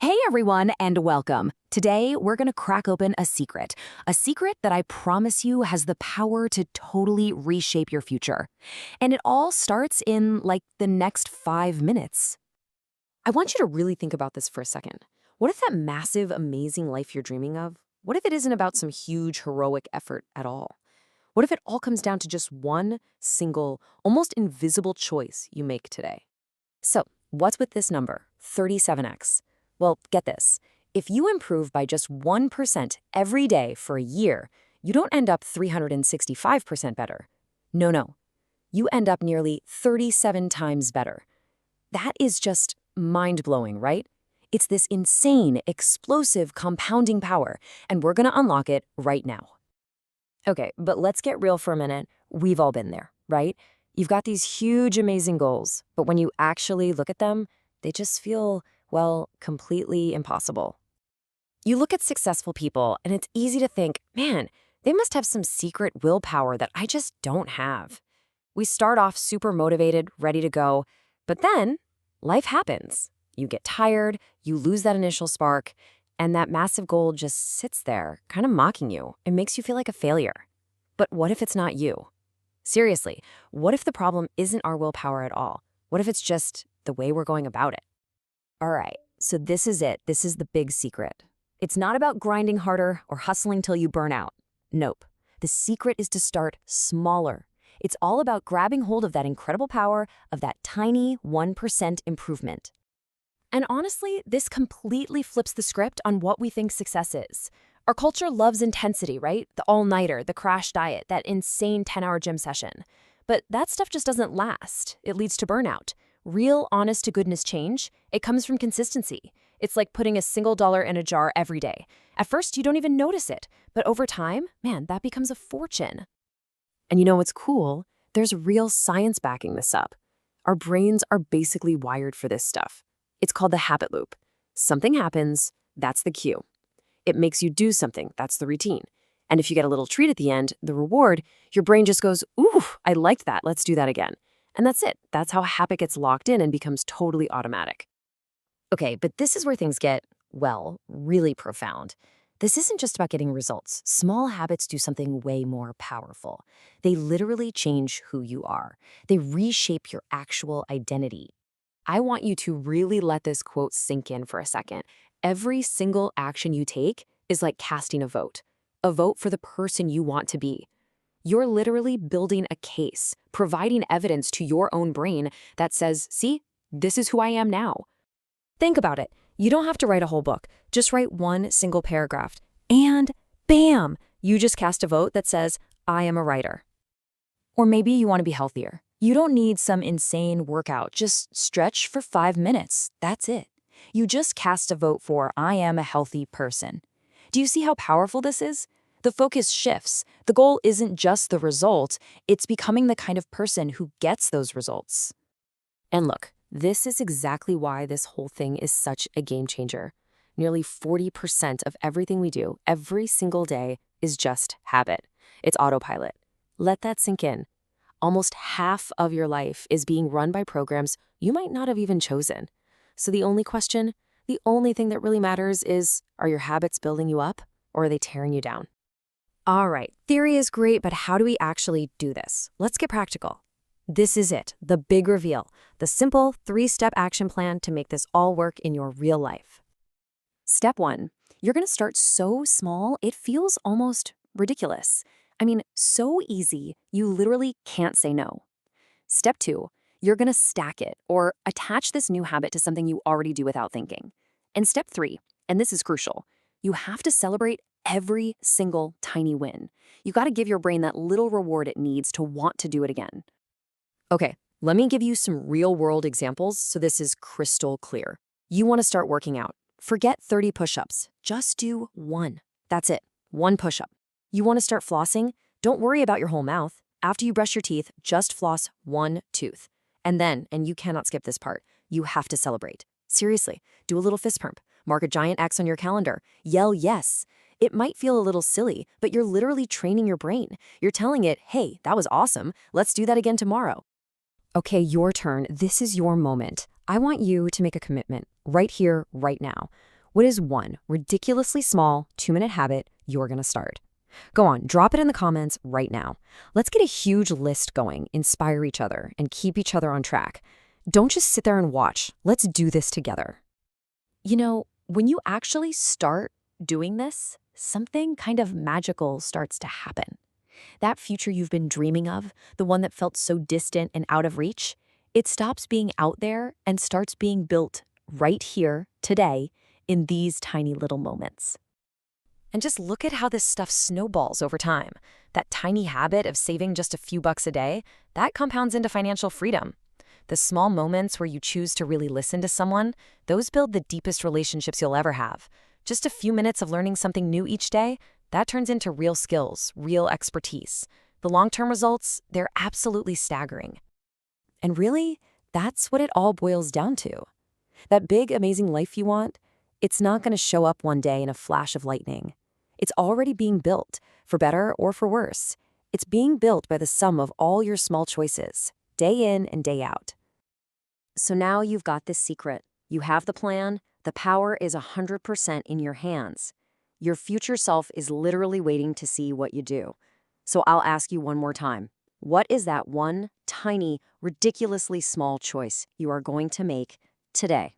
Hey everyone, and welcome. Today, we're gonna crack open a secret that I promise you has the power to totally reshape your future. And it all starts in like the next 5 minutes. I want you to really think about this for a second. What if that massive, amazing life you're dreaming of, what if it isn't about some huge, heroic effort at all? What if it all comes down to just one single, almost invisible choice you make today? So, what's with this number, 37x? Well, get this. If you improve by just 1% every day for a year, you don't end up 365% better. No. You end up nearly 37 times better. That is just mind-blowing, right? It's this insane, explosive compounding power, and we're gonna unlock it right now. Okay, but let's get real for a minute. We've all been there, right? You've got these huge, amazing goals, but when you actually look at them, they just feel, well, completely impossible. You look at successful people, and it's easy to think, man, they must have some secret willpower that I just don't have. We start off super motivated, ready to go, but then life happens. You get tired, you lose that initial spark, and that massive goal just sits there, kind of mocking you. It makes you feel like a failure. But what if it's not you? Seriously, what if the problem isn't our willpower at all? What if it's just the way we're going about it? All right, so this is it. This is the big secret. It's not about grinding harder or hustling till you burn out. Nope. The secret is to start smaller. It's all about grabbing hold of that incredible power of that tiny 1% improvement. And honestly, this completely flips the script on what we think success is. Our culture loves intensity, right? The all-nighter, the crash diet, that insane 10-hour gym session. But that stuff just doesn't last. It leads to burnout. Real, honest-to-goodness change, it comes from consistency. It's like putting a single dollar in a jar every day. At first, you don't even notice it. But over time, man, that becomes a fortune. And you know what's cool? There's real science backing this up. Our brains are basically wired for this stuff. It's called the habit loop. Something happens, that's the cue. It makes you do something, that's the routine. And if you get a little treat at the end, the reward, your brain just goes, ooh, I liked that, let's do that again. And that's it. That's how habit gets locked in and becomes totally automatic. Okay, but this is where things get, well, really profound. This isn't just about getting results. Small habits do something way more powerful. They literally change who you are. They reshape your actual identity. I want you to really let this quote sink in for a second. Every single action you take is like casting a vote for the person you want to be. You're literally building a case, providing evidence to your own brain that says, see, this is who I am now. Think about it. You don't have to write a whole book. Just write one single paragraph. And bam, you just cast a vote that says, I am a writer. Or maybe you want to be healthier. You don't need some insane workout. Just stretch for 5 minutes. That's it. You just cast a vote for, I am a healthy person. Do you see how powerful this is? The focus shifts. The goal isn't just the result, it's becoming the kind of person who gets those results. And look, this is exactly why this whole thing is such a game changer. Nearly 40% of everything we do every single day is just habit. It's autopilot. Let that sink in. Almost half of your life is being run by programs you might not have even chosen. So the only thing that really matters is, are your habits building you up or are they tearing you down? All right, theory is great, but how do we actually do this? Let's get practical. This is it, the big reveal, the simple 3-step action plan to make this all work in your real life. Step 1, you're gonna start so small, it feels almost ridiculous. I mean, so easy, you literally can't say no. Step 2, you're gonna stack it or attach this new habit to something you already do without thinking. And step 3, and this is crucial, you have to celebrate every single tiny win. You gotta give your brain that little reward it needs to want to do it again. Okay, let me give you some real-world examples so this is crystal clear. You wanna start working out. Forget 30 push-ups, just do 1. That's it, 1 push-up. You wanna start flossing? Don't worry about your whole mouth. After you brush your teeth, just floss 1 tooth. And then, and you cannot skip this part, you have to celebrate. Seriously, do a little fist pump. Mark a giant X on your calendar. Yell yes. It might feel a little silly, but you're literally training your brain. You're telling it, hey, that was awesome. Let's do that again tomorrow. Okay, your turn. This is your moment. I want you to make a commitment. right here, right now. What is one ridiculously small 2-minute habit you're going to start? Go on, drop it in the comments right now. Let's get a huge list going, inspire each other, and keep each other on track. Don't just sit there and watch. Let's do this together. You know, when you actually start doing this, something kind of magical starts to happen. That future you've been dreaming of, the one that felt so distant and out of reach, it stops being out there and starts being built right here, today, in these tiny little moments. And just look at how this stuff snowballs over time. That tiny habit of saving just a few bucks a day, that compounds into financial freedom. The small moments where you choose to really listen to someone, those build the deepest relationships you'll ever have. Just a few minutes of learning something new each day, that turns into real skills, real expertise. The long-term results, they're absolutely staggering. And really, that's what it all boils down to. That big, amazing life you want, it's not going to show up one day in a flash of lightning. It's already being built, for better or for worse. It's being built by the sum of all your small choices, day in and day out. So now you've got this secret. You have the plan. The power is 100% in your hands. Your future self is literally waiting to see what you do. So I'll ask you one more time. What is that one tiny, ridiculously small choice you are going to make today?